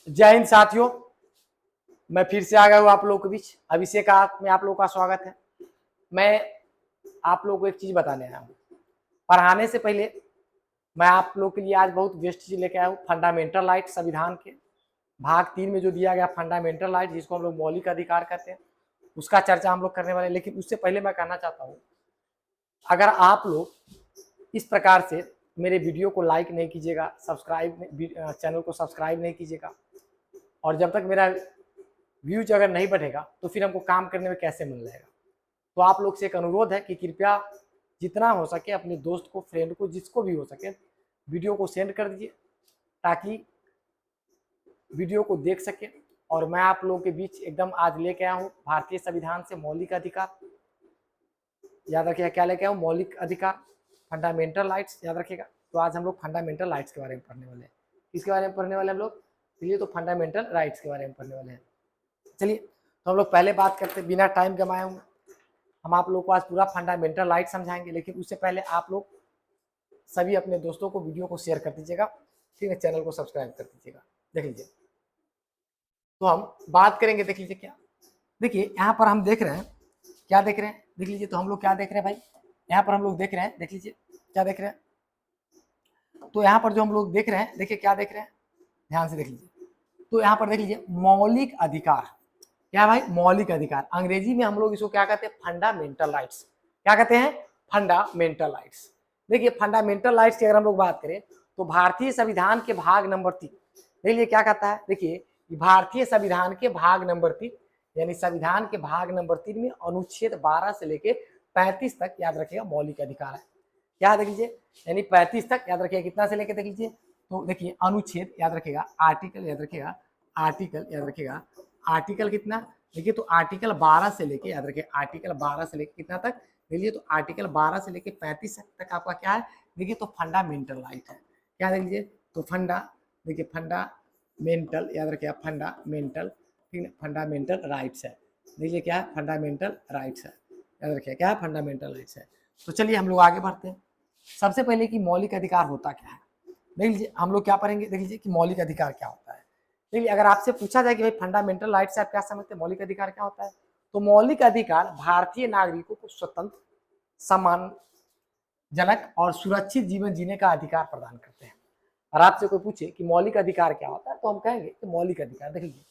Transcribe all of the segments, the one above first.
जय हिंद साथियों, मैं फिर से आ गया हूँ आप लोगों के बीच। अभिषेक में आप लोगों का स्वागत है। मैं आप लोगों को एक चीज बताने आया हूँ। पढ़ाने से पहले मैं आप लोगों के लिए आज बहुत बेस्ट चीज लेके आया हूँ। फंडामेंटल राइट संविधान के भाग 3 में जो दिया गया फंडामेंटल राइट, जिसको हम लोग मौलिक अधिकार कहते हैं, उसका चर्चा हम लोग करने वाले हैं। लेकिन उससे पहले मैं कहना चाहता हूँ, अगर आप लोग इस प्रकार से मेरे वीडियो को लाइक नहीं कीजिएगा, चैनल को सब्सक्राइब नहीं कीजिएगा, और जब तक मेरा व्यूज अगर नहीं बढ़ेगा तो फिर हमको काम करने में कैसे मन लगेगा। तो आप लोग से एक अनुरोध है कि कृपया जितना हो सके अपने दोस्त को, फ्रेंड को, जिसको भी हो सके वीडियो को सेंड कर दीजिए, ताकि वीडियो को देख सके। और मैं आप लोगों के बीच एकदम आज लेके आया हूँ भारतीय संविधान से मौलिक अधिकार। याद रखिएगा क्या लेके आया हूँ, मौलिक अधिकार, फंडामेंटल राइट्स, याद रखिएगा। तो आज हम लोग फंडामेंटल राइट्स के बारे में पढ़ने वाले हैं। किसके बारे में पढ़ने वाले हम लोग? चलिए, तो फंडामेंटल राइट्स के बारे में पढ़ने वाले हैं। चलिए, तो हम लोग पहले बात करते हैं, बिना टाइम गंवाए हुए हम आप लोग को आज पूरा फंडामेंटल राइट समझाएंगे। लेकिन उससे पहले आप लोग सभी अपने दोस्तों को वीडियो को शेयर कर दीजिएगा, ठीक है, चैनल को सब्सक्राइब कर दीजिएगा। देख लीजिए, तो हम बात करेंगे। देख लीजिए क्या, देखिए यहाँ पर हम देख रहे हैं, क्या देख रहे हैं, देख लीजिए। तो हम लोग क्या देख रहे हैं भाई, यहाँ पर हम लोग देख रहे हैं, देख लीजिए क्या देख रहे हैं। तो यहाँ पर जो हम लोग देख रहे हैं, देखिए क्या देख रहे हैं, ध्यान से देख लीजिए। तो यहाँ पर देख लीजिए मौलिक अधिकार, क्या भाई, मौलिक अधिकार। अंग्रेजी में हम लोग इसको क्या कहते हैं, फंडामेंटल राइट्स। क्या कहते हैं, फंडामेंटल राइट्स। देखिए फंडामेंटल राइट्स की अगर हम लोग बात करें तो भारतीय संविधान के भाग नंबर 3, देखिए क्या कहता है, देखिए भारतीय संविधान के भाग नंबर 3, यानी संविधान के भाग नंबर 3 में अनुच्छेद 12 से लेके 35 तक, याद रखिएगा, मौलिक अधिकार है। क्या देख लीजिए, यानी 35 तक, याद रखिएगा, कितना से लेके देख लीजिए। तो देखिए अनुच्छेद, याद रखिएगा, आर्टिकल, याद रखिएगा, आर्टिकल, याद रखिएगा, आर्टिकल कितना, देखिए तो आर्टिकल 12 से लेके, याद रखिए, आर्टिकल 12 से लेके कितना तक, देखिए तो आर्टिकल 12 से लेके 35 तक आपका क्या है, देखिए तो फंडामेंटल राइट है। क्या देख लीजिए, तो फंडा, देखिए फंडामेंटल, याद रखिए, फंडामेंटल, ठीक है, फंडामेंटल राइट्स है। देखिए क्या है, फंडामेंटल राइट्स है, याद रखिए क्या है, फंडामेंटल राइट्स है। तो चलिए हम लोग आगे बढ़ते हैं। सबसे पहले कि मौलिक अधिकार होता क्या है, देख लीजिए हम लोग क्या पढ़ेंगे, देख लीजिए कि मौलिक अधिकार क्या होता है। देखिए अगर आपसे पूछा जाए कि भाई फंडामेंटल राइट से आप क्या समझते हैं, मौलिक अधिकार क्या होता है, तो मौलिक अधिकार भारतीय नागरिकों को स्वतंत्र, सम्मानजनक और सुरक्षित जीवन जीने का अधिकार प्रदान करते हैं। और आपसे कोई पूछे कि मौलिक अधिकार क्या होता है, तो हम कहेंगे कि मौलिक अधिकार, देख लीजिए,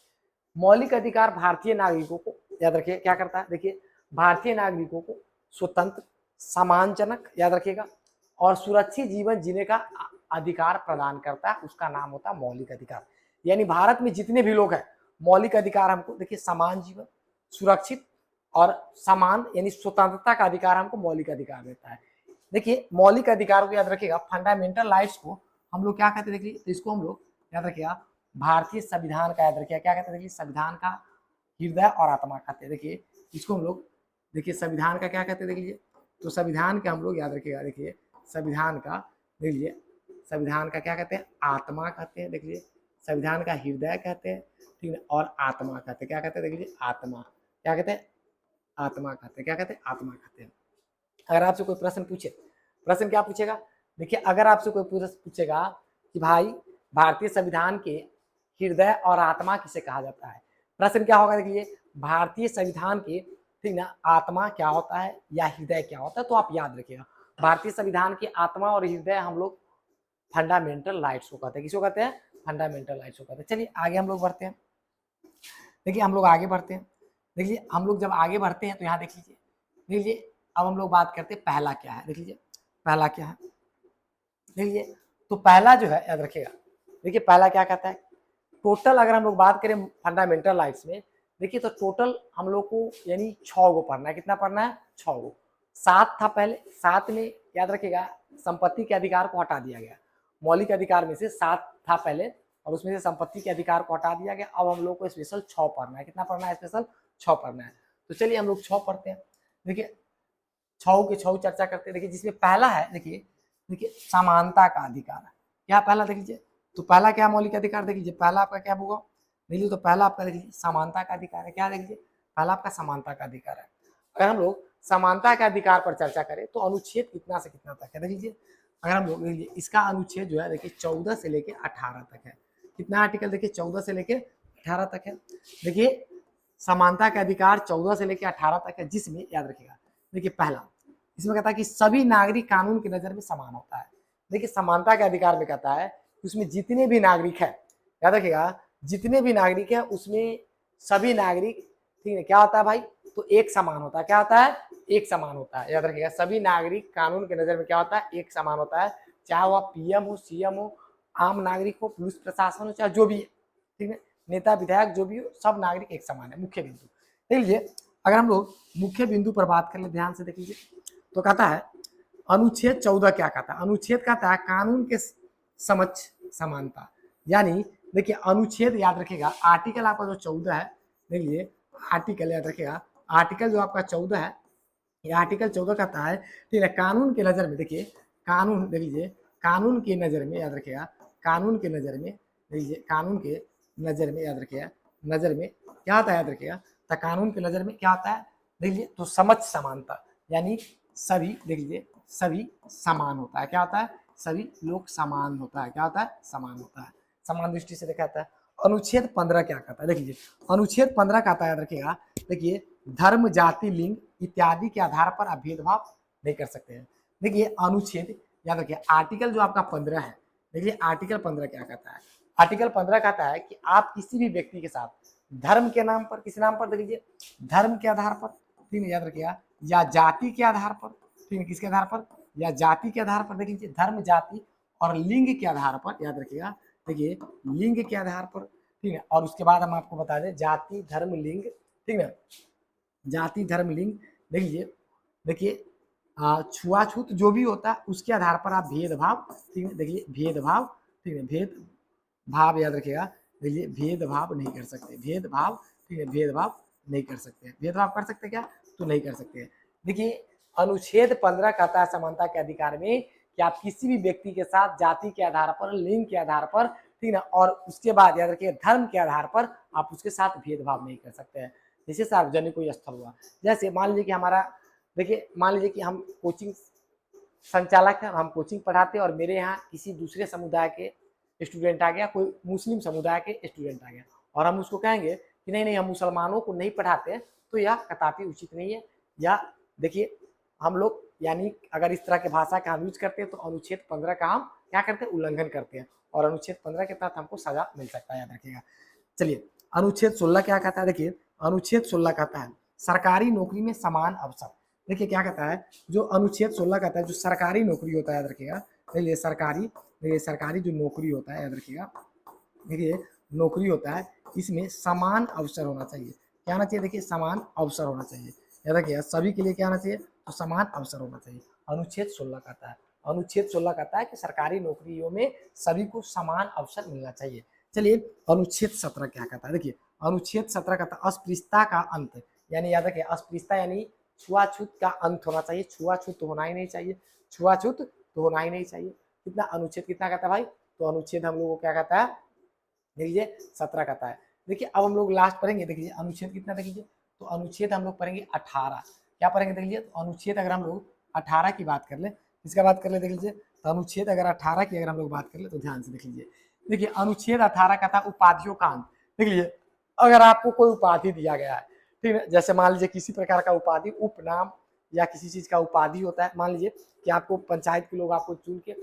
मौलिक अधिकार भारतीय नागरिकों को, याद रखिए क्या करता है, देखिए भारतीय नागरिकों को स्वतंत्र, सम्मानजनक, याद रखिएगा, और सुरक्षित जीवन जीने का अधिकार प्रदान करता है। उसका नाम होता है मौलिक अधिकार। यानी भारत में जितने भी लोग हैं, मौलिक अधिकार हमको, देखिए समान जीवन, सुरक्षित और समान यानी स्वतंत्रता का अधिकार हमको मौलिक अधिकार देता है। देखिए मौलिक अधिकार को याद रखिएगा, फंडामेंटल राइट्स को हम लोग क्या कहते हैं, देखिए तो इसको हम लोग याद रखिएगा भारतीय संविधान का, याद रखिएगा क्या कहते हैं, देखिए संविधान का हृदय और आत्मा कहते हैं। देखिए इसको हम लोग, देखिए संविधान का क्या कहते हैं, देखिए तो संविधान का हम लोग याद रखिएगा, देखिए संविधान का, देख लीजिए संविधान का क्या कहते हैं, आत्मा कहते हैं। देखिए संविधान का हृदय कहते हैं, ठीक है, और आत्मा कहते हैं। क्या कहते हैं, देखिए आत्मा, क्या कहते हैं, आत्मा कहते हैं। क्या कहते हैं, आत्मा कहते हैं। अगर आपसे कोई प्रश्न पूछे, प्रश्न क्या पूछेगा, देखिए अगर आपसे कोई प्रश्न पूछेगा कि भाई भारतीय संविधान के हृदय और आत्मा किसे कहा जाता है, प्रश्न क्या होगा, देखिए भारतीय संविधान के, ठीक ना, आत्मा क्या होता है या हृदय क्या होता है, तो आप याद रखिएगा भारतीय संविधान की आत्मा और हृदय हम लोग फंडामेंटल राइट्स को कहते हैं। किसको कहते हैं, फंडामेंटल राइट्स को कहते हैं। चलिए आगे हम लोग बढ़ते हैं। देखिए हम लोग आगे बढ़ते हैं, देखिए हम लोग जब आगे बढ़ते हैं तो यहाँ देख लीजिए, देख लीजिए अब हम लोग बात करते हैं पहला क्या है, देख लीजिए पहला क्या है, देख लीजिए तो पहला जो है, याद रखिएगा, देखिए पहला क्या कहता है, टोटल अगर हम लोग बात करें फंडामेंटल राइट्स में, देखिए तो टोटल हम लोग को यानी 6 गो पढ़ना है। कितना पढ़ना है, 6 गो। 7 था पहले, 7 में याद रखिएगा संपत्ति के अधिकार को हटा दिया गया। मौलिक अधिकार में से 7 था पहले और उसमें से संपत्ति के अधिकार को हटा दिया गया। अब हम लोग को स्पेशल 6 पढ़ना है। कितना पढ़ना है, स्पेशल 6 पढ़ना है। तो चलिए हम लोग 6 पढ़ते हैं। देखिए 6 के 6 चर्चा करते हैं। देखिए जिसमें पहला है, देखिए देखिए समानता का अधिकार है। क्या पहला देख लीजिए, तो पहला क्या मौलिक अधिकार, देख लीजिए पहला आपका क्या होगा, देखिए तो पहला आपका देख लीजिए समानता का अधिकार है। क्या देख लीजिए, पहला आपका समानता का अधिकार है। अगर हम लोग समानता के अधिकार पर चर्चा करें तो अनुच्छेद कितना से कितना तक है, देख लीजिए। अगर हम लोग इसका अनुच्छेद जो है देखिए 14 से लेके 18 तक है। कितना आर्टिकल देखिए 14 से लेके 18 तक है। देखिए समानता का अधिकार 14 से लेके 18 तक है, जिसमें याद रखिएगा देखिए पहला इसमें कहता है कि सभी नागरिक कानून की नजर में समान होता है। देखिए समानता के अधिकार में कहता है कि उसमें जितने भी नागरिक है, याद रखिएगा जितने भी नागरिक है उसमें सभी नागरिक, ठीक है, क्या होता है भाई, तो एक समान होता है। क्या होता है, एक समान होता है। याद रखिएगा सभी नागरिक कानून के नजर में क्या होता है, एक समान होता है। चाहे वह पीएम हो, सीएम हो, आम नागरिक हो, पुलिस प्रशासन हो, चाहे जो भी है, ठीक है, नेता विधायक जो भी हो, सब नागरिक एक समान है। मुख्य बिंदु देख लीजिए, अगर हम लोग मुख्य बिंदु पर बात कर ले, ध्यान से देख लीजिए, तो कहता है अनुच्छेद 14 क्या कहता है, अनुच्छेद कहता है कानून के समक्ष समानता। यानी देखिए अनुच्छेद याद रखिएगा, आर्टिकल आपका जो 14 है, देख लीजिए आर्टिकल याद रखिएगा, आर्टिकल जो आपका 14 है, ये आर्टिकल 14 कहता है, ठीक है, कानून के नजर में, देखिए कानून देख लीजिए, कानून की नजर में याद रखिएगा, कानून के नजर में देख लीजिए, कानून के नजर में याद रखिएगा, नजर में क्या होता है, याद रखिएगा, तो कानून के नजर में क्या होता है, देख लीजिए, तो समक्ष समानता, यानी सभी देख लीजिए सभी समान होता है। क्या होता है, सभी लोग समान होता है। क्या होता है, समान होता है, समान दृष्टि से देखा जाता है। अनुच्छेद 15 क्या कहता है, देख लीजिए अनुच्छेद 15 कहता है, याद रखिएगा, देखिए धर्म, जाति, लिंग इत्यादि के आधार पर आप भेदभाव नहीं कर सकते हैं। देखिए अनुच्छेद याद रखिए, आर्टिकल जो आपका 15 है, देखिए आर्टिकल 15 क्या कहता है, आर्टिकल 15 कहता है कि आप किसी भी व्यक्ति के साथ धर्म के नाम पर, किस नाम पर, देख लीजिए धर्म के आधार पर, ठीक है, याद रखिएगा, या जाति के आधार पर, ठीक है, किसके आधार पर, या जाति के आधार पर, देख लीजिए धर्म, जाति और लिंग के आधार पर, याद रखिएगा, देखिए लिंग के आधार पर, ठीक है, और उसके बाद हम आपको बता दें जाति, धर्म, लिंग, ठीक है, जाति, धर्म, लिंग, देख लीजिए, देखिए छुआछूत जो भी होता है उसके आधार पर आप भेदभाव, ठीक है, देखिए भेदभाव, ठीक है, भेदभाव याद रखिएगा, देखिए भेदभाव नहीं कर सकते, भेदभाव, ठीक है, भेदभाव नहीं कर सकते। भेदभाव कर सकते क्या, तो नहीं कर सकते। देखिए अनुच्छेद 15 कहता है समानता के अधिकार में कि आप किसी भी व्यक्ति के साथ जाति के आधार पर, लिंग के आधार पर, ठीक है, और उसके बाद याद रखिए धर्म के आधार पर आप उसके साथ भेदभाव नहीं कर सकते हैं। जैसे सार्वजनिक कोई स्थल हुआ, जैसे मान लीजिए कि हमारा, देखिए मान लीजिए कि हम कोचिंग संचालक हैं, हम कोचिंग पढ़ाते हैं और मेरे यहाँ किसी दूसरे समुदाय के स्टूडेंट आ गया, कोई मुस्लिम समुदाय के स्टूडेंट आ गया, और हम उसको कहेंगे कि नहीं नहीं हम मुसलमानों को नहीं पढ़ाते, तो यह कदापि उचित नहीं है। या देखिए हम लोग यानी अगर इस तरह के भाषा का हम यूज करते हैं तो अनुच्छेद 15 का हम क्या करते हैं, उल्लंघन करते हैं, और अनुच्छेद 15 के तहत हमको सजा मिल सकता है, याद रखिएगा। चलिए अनुच्छेद 16 क्या कहता है, देखिए अनुच्छेद 16 कहता है सरकारी नौकरी में समान अवसर। देखिए क्या कहता है, जो अनुच्छेद 16 कहता है जो सरकारी नौकरी होता है, याद रखिएगा, देखिए सरकारी, देखिए सरकारी जो नौकरी होता है, याद रखिएगा, देखिए नौकरी होता है इसमें समान अवसर होना चाहिए। क्या होना चाहिए, देखिए समान अवसर होना चाहिए, याद रखिएगा सभी के लिए क्या होना चाहिए, तो समान अवसर होना चाहिए। अनुच्छेद 16 कहता है, अनुच्छेद 16 कहता है कि सरकारी नौकरियों में सभी को समान अवसर मिलना चाहिए। चलिए अनुच्छेद 17 क्या कहता है, देखिए अनुच्छेद 17 कहता है अस्पृश्यता का अंत। यानी याद रखिए अस्पृश्यता यानी छुआछूत का अंत होना चाहिए, छुआछूत तो होना ही नहीं चाहिए, छुआछूत तो होना ही नहीं चाहिए। कितना अनुच्छेद कितना कहता है भाई, तो अनुच्छेद हम लोग को क्या कहता है, देखिए 17 कहता है। देखिए अब हम लोग लास्ट पढ़ेंगे, देखिए अनुच्छेद कितना, देखिए तो अनुच्छेद हम लोग पढ़ेंगे 18। क्या पढ़ेंगे, देख लीजिए तो अनुच्छेद अगर हम लोग 18 की बात कर ले, इसका बात कर ले, देख लीजिए तो अनुच्छेद अगर 18 की अगर हम लोग बात कर ले तो ध्यान से देख लीजिए। देखिए अनुच्छेद 18 का था उपाधियों का अंत। देख लीजिए अगर आपको कोई उपाधि दिया गया है, ठीक है, जैसे मान लीजिए किसी प्रकार का उपाधि, उपनाम या किसी चीज का उपाधि होता है, मान लीजिए कि आपको पंचायत के लोग आपको चुन के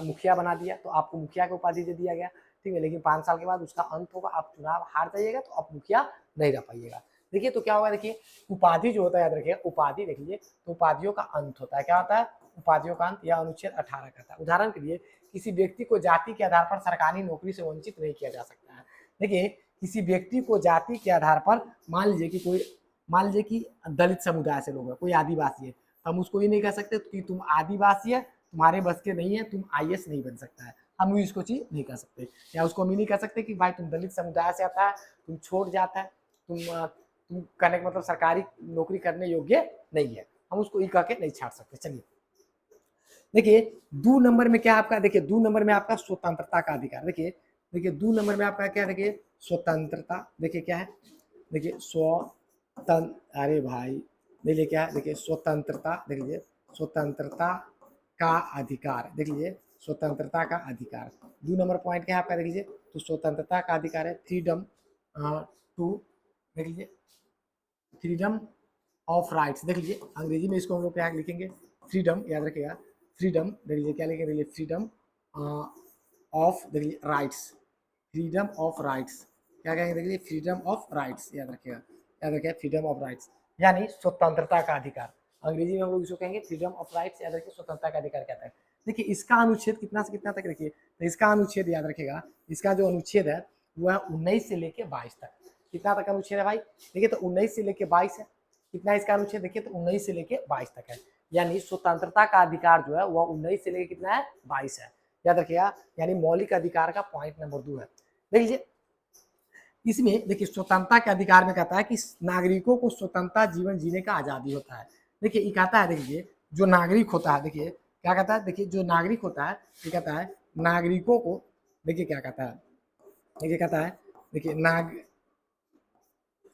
मुखिया बना दिया, तो आपको मुखिया का उपाधि दे दिया गया, ठीक है, लेकिन 5 साल के बाद उसका अंत होगा, आप चुनाव हार जाइएगा तो आप मुखिया नहीं रह पाइएगा। देखिए तो क्या होगा, देखिए उपाधि जो होता है, याद रखिए उपाधि देख लीजिए तो उपाधियों का अंत होता है। क्या होता है, उपाधियों का अंत, या अनुच्छेद 18 कहता है। उदाहरण के लिए किसी व्यक्ति को जाति के आधार पर सरकारी नौकरी से वंचित नहीं किया जा सकता है। देखिए किसी व्यक्ति को जाति के आधार पर, मान लीजिए कि कोई, मान लीजिए कि दलित समुदाय से लोग है, कोई आदिवासी है, हम उसको ये नहीं कह सकते कि तुम आदिवासी है, तुम्हारे बस के नहीं है, तुम आईएएस नहीं बन सकता है, हम इसको चीज नहीं कर सकते। या उसको हम ये नहीं कह सकते कि भाई तुम दलित समुदाय से आता है, तुम छोड़ जाता है, तुम करने का मतलब सरकारी नौकरी करने योग्य नहीं है, हम उसको ये कह के नहीं छाड़ सकते। चलिए देखिए 2 नंबर में क्या आपका, देखिए 2 नंबर में आपका स्वतंत्रता का अधिकार। देखिए देखिए 2 नंबर में आपका क्या, देखिए स्वतंत्रता, देखिए क्या है, देखिए अरे भाई देखिए क्या है, देखिए स्वतंत्रता, देख लीजिए स्वतंत्रता का अधिकार, देख लीजिए स्वतंत्रता का अधिकार। 2 नंबर पॉइंट क्या है आपका, देख लीजिए तो स्वतंत्रता का अधिकार है, फ्रीडम टू, देख लीजिए फ्रीडम ऑफ राइट्स, देख लीजिए अंग्रेजी में इसको हम लोग क्या लिखेंगे, फ्रीडम, याद रखिएगा फ्रीडम, देख लीजिए क्या लिखेंगे, फ्रीडम ऑफ, देख लीजिए राइट्स, फ्रीडम ऑफ राइट्स, क्या कहेंगे, देख लीजिए फ्रीडम ऑफ राइट्स, याद रखिएगा, याद रखिएगा फ्रीडम ऑफ राइट्स, यानी स्वतंत्रता का अधिकार, अंग्रेजी में हम लोग इसको कहेंगे फ्रीडम ऑफ राइट्स, याद रखिए स्वतंत्रता का अधिकार कहता है। देखिए इसका अनुच्छेद कितना से कितना तक, देखिए तो इसका अनुच्छेद याद रखिएगा, इसका जो अनुच्छेद है वो है 19 से लेके 22 तक, कितना तक अनुच्छेद है भाई, देखिए तो 19 से लेके 22 है, कितना इसका अनुच्छेद, देखिए तो 19 से लेके 22 तक है, यानी स्वतंत्रता का अधिकार जो है वह 19 से लेके कितना है, 22 है, याद रखिएगा, यानी मौलिक अधिकार का पॉइंट नंबर 2 है। देख लीजिए इसमें देखिए स्वतंत्रता के अधिकार में कहता है कि नागरिकों को स्वतंत्रता जीवन जीने का आजादी होता है। देखिए ये कहता है, देखिए जो नागरिक होता है, देखिए क्या कहता है, देखिए जो नागरिक होता है ये कहता है नागरिकों को, देखिए क्या कहता है, देखिए कहता है, देखिए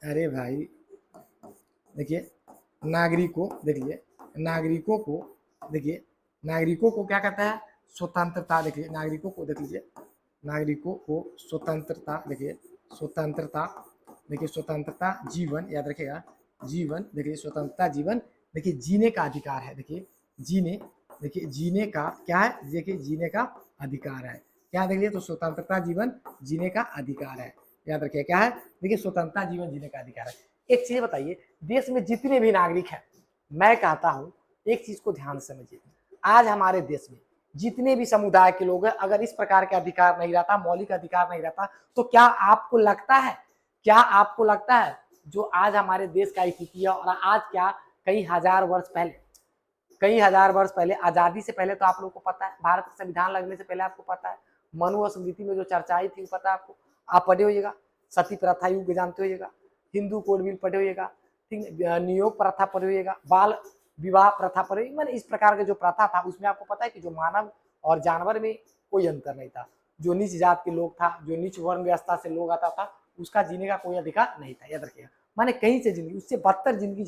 अरे भाई देखिए नागरिकों, देखिए नागरिकों को, देखिए नागरिकों को क्या कहता है, स्वतंत्रता, देखिए नागरिकों को, देख लीजिए नागरिकों को स्वतंत्रता, देखिए स्वतंत्रता, देखिए स्वतंत्रता जीवन, याद रखिएगा जीवन, देखिए स्वतंत्रता जीवन, देखिए जीने का अधिकार है, देखिए जीने, देखिए जीने का क्या है, देखिए जीने का अधिकार है, क्या देखिए तो स्वतंत्रता जीवन जीने का अधिकार है, याद रखिए क्या है, देखिए स्वतंत्रता जीवन जीने का अधिकार है। एक चीज बताइए, देश में जितने भी नागरिक हैं, मैं कहता हूं एक चीज को ध्यान से समझिए, आज हमारे देश में जितने भी समुदाय के लोग हैं, अगर इस प्रकार के अधिकार नहीं रहता, मौलिक अधिकार नहीं रहता, तो क्या आपको लगता है, क्या आपको लगता है जो आज हमारे देश का स्थिति है, और आज क्या कई हजार वर्ष पहले, कई हजार वर्ष पहले, आजादी से पहले तो आप लोगों को पता है, भारत का संविधान लगने से पहले आपको पता है, मनु स्मृति में जो चर्चाएं थी पता है आपको, आप पढ़े होइएगा, सती प्रथा युग जानते होइएगा, हिंदू कोड बिल पढ़े होइएगा, ठीक, नियोग प्रथा पढ़े होइएगा, बाल विवाह प्रथा पढ़े, मैंने इस प्रकार के जो प्रथा था उसमें आपको पता है कि जो मानव और जानवर में कोई अंतर नहीं था, जो नीच जात के लोग था, जो नीच वर्ण व्यवस्था से लोग आता था, उसका जीने का कोई अधिकार नहीं था, याद रखिएगा, माने कहीं से जिंदगी, उससे बदतर जिंदगी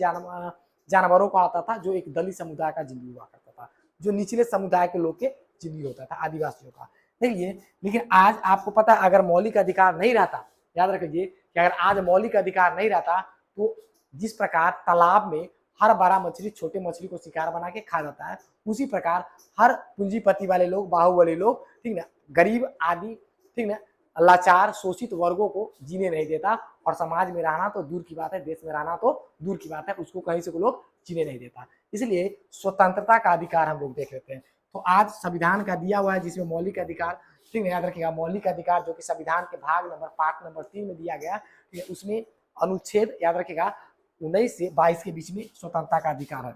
जानवरों को आता था, जो एक दलित समुदाय का जिंदगी हुआ करता था, जो निचले समुदाय के लोग के जिंदगी होता था, आदिवासियों का, देखिए। लेकिन आज आपको पता है अगर मौलिक अधिकार नहीं रहता, याद रखिए कि अगर आज मौलिक अधिकार नहीं रहता तो जिस प्रकार तालाब में हर बड़ा मछली छोटे मछली को शिकार बना के खा जाता है, उसी प्रकार हर पूंजीपति वाले लोग, बाहुबली लोग, ठीक ना, गरीब आदि, ठीक ना, लाचार शोषित वर्गों को जीने नहीं देता, और समाज में रहना तो दूर की बात है, देश में रहना तो दूर की बात है, उसको कहीं से लोग जीने नहीं देता। इसलिए स्वतंत्रता का अधिकार हम लोग देख लेते हैं। तो आज संविधान का दिया हुआ है जिसमें मौलिक अधिकार, ठीक है, याद रखिएगा मौलिक अधिकार जो कि संविधान के भाग नंबर पार्ट नंबर 3 में दिया गया, ठीक है, उसमें अनुच्छेद याद रखिएगा 19 से 22 के बीच में स्वतंत्रता का अधिकार है।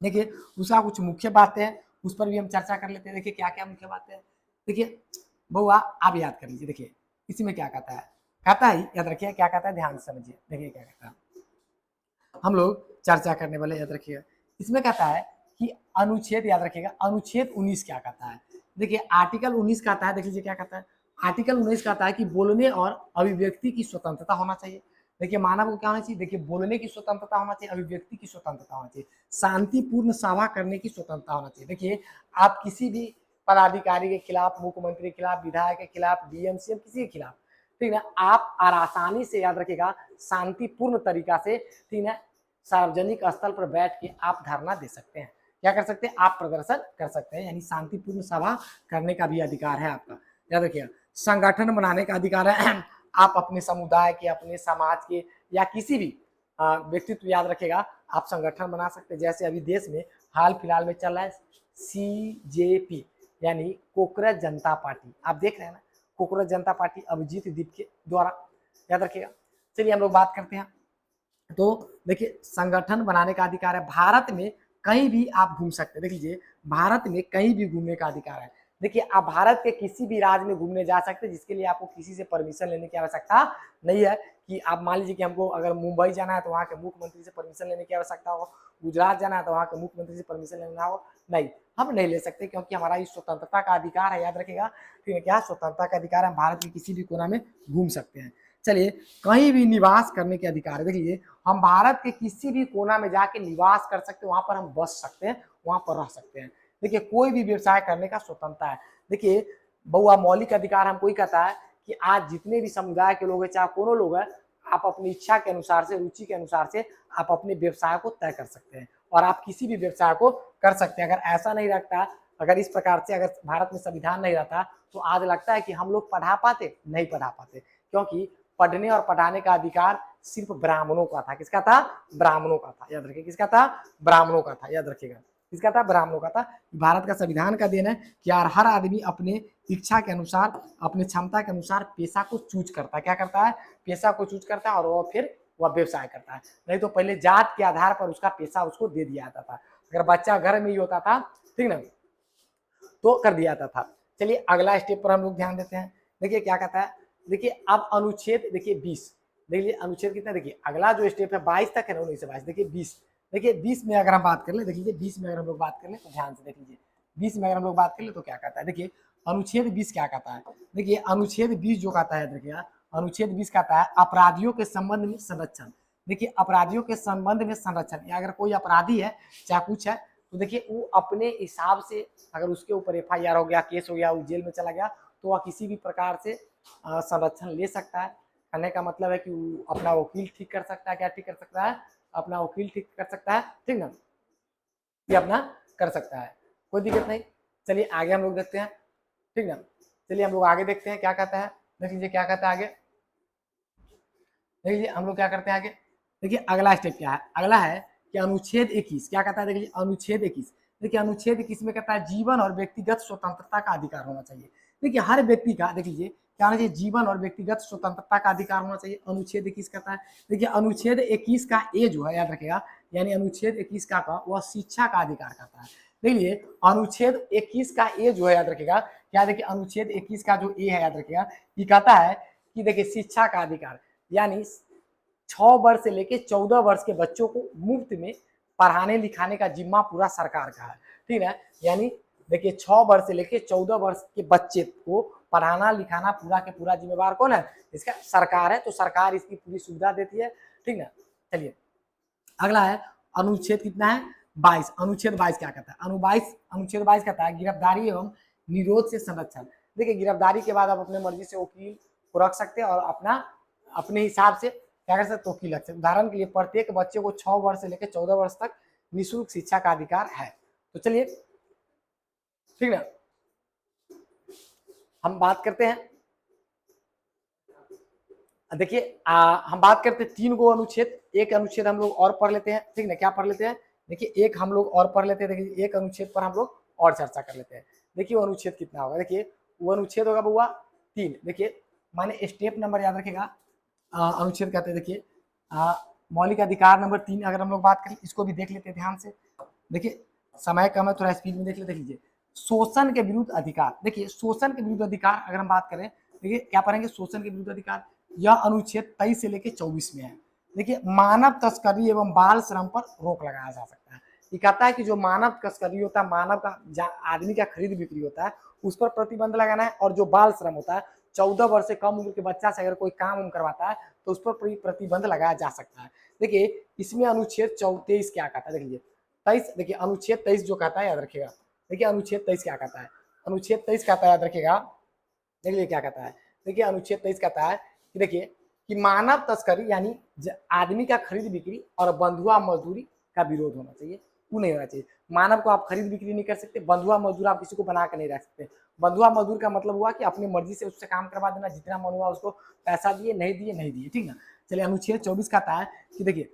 देखिए उसका कुछ मुख्य बातें हैं, उस पर भी हम चर्चा कर लेते हैं। देखिए क्या क्या मुख्य बातें हैं, देखिए बउआ आप याद कर लीजिए, देखिए इसमें क्या कहता है, कहता है याद रखिए क्या कहता है, ध्यान से समझिए, देखिए क्या कहता है, हम लोग चर्चा करने वाले, याद रखिएगा इसमें कहता है कि अनुच्छेद, याद रखिएगा अनुच्छेद 19 क्या कहता है, देखिए आर्टिकल 19 कहता है, देख लीजिए क्या कहता है, आर्टिकल 19 कहता है कि बोलने और अभिव्यक्ति की स्वतंत्रता होना चाहिए। देखिए मानव को क्या होना चाहिए, देखिए बोलने की स्वतंत्रता होना चाहिए, अभिव्यक्ति की स्वतंत्रता होना चाहिए, शांतिपूर्ण सभा करने की स्वतंत्रता होना चाहिए। देखिए आप किसी भी पदाधिकारी के खिलाफ, मुख्यमंत्री के खिलाफ, विधायक के खिलाफ, डीएम सीएम किसी के खिलाफ, ठीक है, आप आसानी से याद रखिएगा शांतिपूर्ण तरीका से, ठीक है, सार्वजनिक स्थल पर बैठ के आप धरना दे सकते हैं, क्या कर सकते हैं, आप प्रदर्शन कर सकते हैं, यानी शांतिपूर्ण सभा करने का भी अधिकार है आपका। याद रखिएगा संगठन बनाने का अधिकार है, आप अपने समुदाय के, अपने समाज के या किसी भी व्यक्तित्व, याद रखिएगा आप संगठन बना सकते हैं। जैसे अभी देश में हाल फिलहाल में चल रहा है CJP यानी कोकरज जनता पार्टी, आप देख रहे हैं ना, कोकरज जनता पार्टी अभिजीत दीप के द्वारा, याद रखिएगा। चलिए हम लोग बात करते हैं, तो देखिए संगठन बनाने का अधिकार है, भारत में कहीं भी आप घूम सकते हैं, देख लीजिए भारत में कहीं भी घूमने का अधिकार है। देखिए आप भारत के किसी भी राज्य में घूमने जा सकते हैं, जिसके लिए आपको किसी से परमिशन लेने की आवश्यकता नहीं है, कि आप मान लीजिए कि हमको अगर मुंबई जाना है तो वहाँ के मुख्यमंत्री से परमिशन लेने की आवश्यकता हो, गुजरात जाना है तो वहाँ के मुख्यमंत्री से परमिशन लेना हो, नहीं, हम नहीं ले सकते, क्योंकि हमारा ये स्वतंत्रता का अधिकार है, याद रखिएगा, ठीक है, क्या स्वतंत्रता का अधिकार है, भारत के किसी भी कोना में घूम सकते हैं। चलिए कहीं भी निवास करने के अधिकार है, देखिए हम भारत के किसी भी कोना में जाके निवास कर सकते हैं, वहां पर हम बस सकते हैं, वहां पर रह सकते हैं। देखिए कोई भी व्यवसाय करने का स्वतंत्रता है। देखिए बहुआ मौलिक अधिकार हमको ही कहता है कि कि आज जितने भी समुदाय के लोग हैं, चाहे कोनो लोग हैं, आप अपनी इच्छा के अनुसार से, रुचि के अनुसार से आप अपने व्यवसाय को तय कर सकते हैं और आप किसी भी व्यवसाय को कर सकते हैं। अगर ऐसा नहीं रखता, अगर इस प्रकार से अगर भारत में संविधान नहीं रहता तो आज लगता है कि हम लोग पढ़ा पाते, नहीं पढ़ा पाते, क्योंकि पढ़ने और पढ़ाने का अधिकार सिर्फ ब्राह्मणों का था। किसका था? ब्राह्मणों का था, याद रखिए। किसका था? ब्राह्मणों का था, याद रखिएगा। किसका था? ब्राह्मणों का था। भारत का संविधान का देन है कि यार हर आदमी अपने इच्छा के अनुसार, अपनी क्षमता के अनुसार पेशा को चूज करता है। क्या करता है? पेशा को चूज करता है और वो फिर वह व्यवसाय करता है। नहीं तो पहले जात के आधार पर उसका पेशा उसको दे दिया जाता था। अगर बच्चा घर में ही होता था, ठीक ना, तो कर दिया जाता था। चलिए अगला स्टेप पर हम लोग ध्यान देते हैं। देखिए क्या कहता है, देखिए अब अनुच्छेद देखिए 20, देखिए अनुच्छेद कितना, देखिए अगला जो स्टेप है 22 तक है ना, 19 से 22, देखिए 20, देखिए 20 में अगर हम बात कर ले, देखिए 20 में अगर हम लोग बात कर ले तो ध्यान से देख लीजिए। 20 में अगर हम लोग बात कर ले तो क्या कहता है, देखिए अनुच्छेद 20 क्या कहता है। देखिए अनुच्छेद 20 जो कहता है, देखिए अनुच्छेद 20 कहता है अपराधियों के संबंध में संरक्षण। देखिए अपराधियों के संबंध में संरक्षण, या अगर कोई अपराधी है चाहे कुछ है, तो देखिए वो अपने हिसाब से, अगर उसके ऊपर FIR हो गया, केस हो गया, वो जेल में चला गया, तो वह किसी भी प्रकार से संरक्षण ले सकता है। कहने का मतलब है कि वो अपना वकील ठीक कर सकता है। क्या ठीक कर सकता है? अपना वकील ठीक कर सकता है, ठीक ना, ये अपना कर सकता है, कोई दिक्कत नहीं। चलिए आगे हम लोग देखते हैं, ठीक ना। चलिए हम लोग आगे देखते हैं क्या कहता है, देख लीजिए क्या कहता है आगे। देख लीजिए हम लोग क्या करते हैं आगे। देखिए अगला स्टेप क्या है, अगला है कि अनुच्छेद 21 क्या कहता है। देखिए अनुच्छेद 21, देखिए अनुच्छेद 21 में कहता है जीवन और व्यक्तिगत स्वतंत्रता का अधिकार होना चाहिए। देखिए हर व्यक्ति का, देख लीजिए क्या होना चाहिए, जीवन और व्यक्तिगत स्वतंत्रता का अधिकार होना चाहिए। अनुच्छेद 21 कहता है। देखिए अनुच्छेद 21 का ए जो है, याद रखेगा, यानी अनुच्छेद 21 का वह शिक्षा का अधिकार करता है। देखिए अनुच्छेद 21 का ए जो है, याद रखेगा क्या, देखिए अनुच्छेद 21 का जो ए है, याद रखेगा, ये कहता है कि देखिए शिक्षा का अधिकार, यानी 6 वर्ष से लेके 14 वर्ष के बच्चों को मुफ्त में पढ़ाने लिखाने का जिम्मा पूरा सरकार का है, ठीक है। यानी देखिए 6 वर्ष से लेके 14 वर्ष के बच्चे को पढ़ाना लिखाना पूरा के पूरा जिम्मेवार कौन है? इसका सरकार है। तो सरकार इसकी पूरी सुविधा देती है, ठीक ना। चलिए अगला है अनुच्छेद कितना है, 22। अनुच्छेद 22 क्या कहता है, अनुच्छेद 22 कहता है गिरफ्तारी एवं निरोध से संरक्षण। देखिए गिरफ्तारी के बाद आप अपने मर्जी से वकील को रख सकते हैं और अपना अपने हिसाब से क्या कर सकते, वकील रख सकते। उदाहरण के लिए प्रत्येक बच्चे को 6 वर्ष से लेकर 14 वर्ष तक निःशुल्क शिक्षा का अधिकार है। तो चलिए ठीक है, हम बात करते हैं। देखिए हम बात करते हैं 3 गो अनुच्छेद, एक अनुच्छेद हम लोग और पढ़ लेते हैं, ठीक ना। क्या पढ़ लेते हैं, देखिए एक हम लोग और पढ़ लेते हैं। देखिए एक अनुच्छेद पर हम लोग और चर्चा कर लेते हैं। देखिए वो अनुच्छेद कितना होगा, देखिए वो अनुच्छेद होगा बउआ 3। देखिए माने स्टेप नंबर याद रखेगा, अनुच्छेद कहते हैं, देखिए मौलिक अधिकार नंबर 3 अगर हम लोग बात करें, इसको भी देख लेते हैं ध्यान से। देखिए समय कम है, थोड़ा स्पीड में देख लेते, देख लीजिए शोषण के विरुद्ध अधिकार। देखिए शोषण के विरुद्ध अधिकार अगर हम बात करें, देखिए क्या पढ़ेंगे, शोषण के विरुद्ध अधिकार, यह अनुच्छेद 23 से लेकर 24 में है। देखिए मानव तस्करी एवं बाल श्रम पर रोक लगाया जा सकता है। ये कहता है कि जो मानव तस्करी होता है, मानव का आदमी का खरीद बिक्री होता है, उस पर प्रतिबंध लगाना है। और जो बाल श्रम होता है, 14 वर्ष से कम उम्र के बच्चा से अगर कोई काम करवाता है तो उस पर प्रतिबंध लगाया जा सकता है। देखिए इसमें अनुच्छेद 23 क्या कहता है, देखिए 23, देखिए अनुच्छेद 23 जो कहता है याद रखिएगा। देखिए अनुच्छेद 23 क्या कहता है, अनुच्छेद 23 कहता है, याद रखिएगा, देखिए क्या कहता है। देखिए अनुच्छेद 23 कहता है कि देखिए कि मानव तस्करी यानी आदमी का खरीद बिक्री और बंधुआ मजदूरी का विरोध होना चाहिए, वो नहीं होना चाहिए। मानव को आप खरीद बिक्री नहीं कर सकते, बंधुआ मजदूर आप किसी को बना कर नहीं रख सकते। बंधुआ मजदूर का मतलब हुआ कि अपनी मर्जी से उससे काम करवा देना, जितना मन हुआ उसको पैसा दिए, नहीं दिए नहीं दिए, ठीक ना। चलिए अनुच्छेद 24 कहता है कि देखिए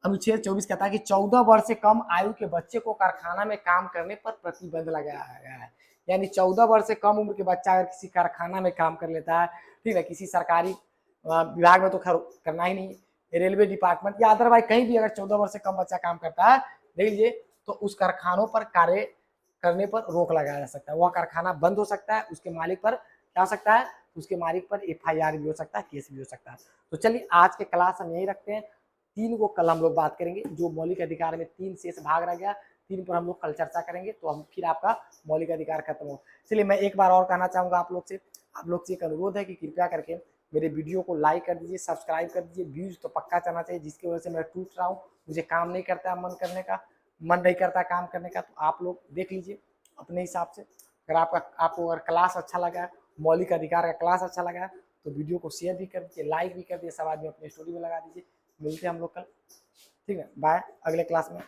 अनुच्छेद 24 कहता है कि 14 वर्ष से कम आयु के बच्चे को कारखाना में काम करने पर प्रतिबंध लगाया गया है। यानी 14 वर्ष से कम उम्र के बच्चा अगर किसी कारखाना में काम कर लेता है, ठीक है, किसी सरकारी विभाग में तो खैर करना ही नहीं, रेलवे डिपार्टमेंट या अदरवाइज कहीं भी अगर 14 वर्ष से कम बच्चा काम करता है, देख लीजिए, तो उस कारखानों पर कार्य करने पर रोक लगाया जा सकता है। वह कारखाना बंद हो सकता है, उसके मालिक पर क्या हो सकता है, उसके मालिक पर FIR भी हो सकता है, केस भी हो सकता है। तो चलिए आज के क्लास हम यही रखते हैं। 3 को कल हम लोग बात करेंगे, जो मौलिक अधिकार में 3 शेष भाग रह गया, 3 पर हम लोग कल चर्चा करेंगे, तो हम फिर आपका मौलिक अधिकार खत्म हो। चलिए मैं एक बार और कहना चाहूँगा आप लोग से एक अनुरोध है कि कृपया करके मेरे वीडियो को लाइक कर दीजिए, सब्सक्राइब कर दीजिए। व्यूज तो पक्का चलना चाहिए, जिसकी वजह से मैं टूट रहा हूँ, मुझे काम नहीं करता है, मन नहीं करता काम करने का। तो आप लोग देख लीजिए अपने हिसाब से। अगर आपको अगर क्लास अच्छा लगा है, मौलिक अधिकार का क्लास अच्छा लगा है, तो वीडियो को शेयर भी कर दीजिए, लाइक भी कर दीजिए, सब आदमी अपनी स्टोरी में लगा दीजिए। मिलते हैं हम लोग कल, ठीक है, बाय, अगले क्लास में।